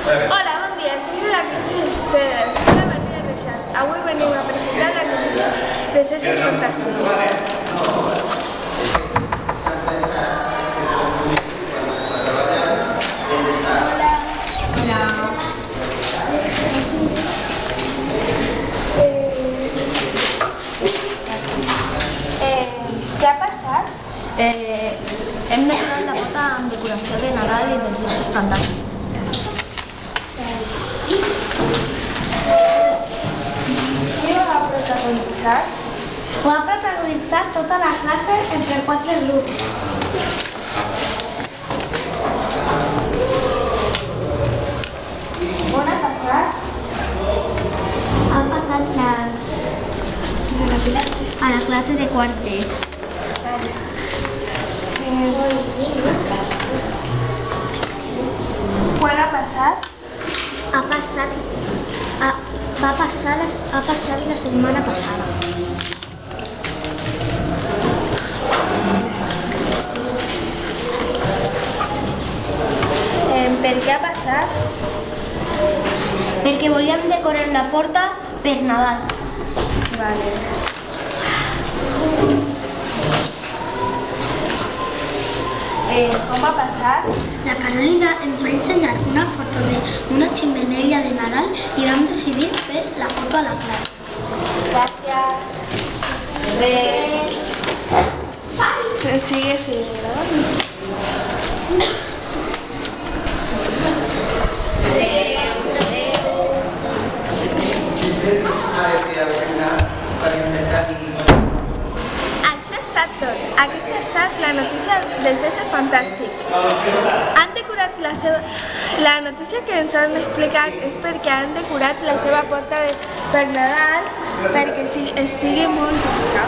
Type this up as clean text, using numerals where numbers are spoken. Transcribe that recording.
Hola, bon dia. Som de la classe de sisè de l'Escola Maria Reixat. Avui venim a presentar la notícia de Éssers Fantàstics. Què ha passat? Hem decorat la porta amb decoració de Nadal i dels Éssers Fantàstics. Qui ho ha protagonitzat? Ho ha protagonitzat tota la classe entre 4 grups. On ha passat? Ha passat a la classe de quart D. Quan ha passat? Va passar la setmana passada. Per què ha passat? Perquè volíem decorar la porta per Nadal. Vale. Com ha passat? La Carolina ens va ensenyar una foto d'una xemeneia de Nadal i vam decidir fer la foto a la classe. Gràcies. Sigue grabando. Això ha estat tot. Aquesta ha estat la notícia dels Éssers Fantàstics. Han decorat la notícia que ens han explicat és perquè han decorat la seva porta per Nadal perquè estigui molt bonica.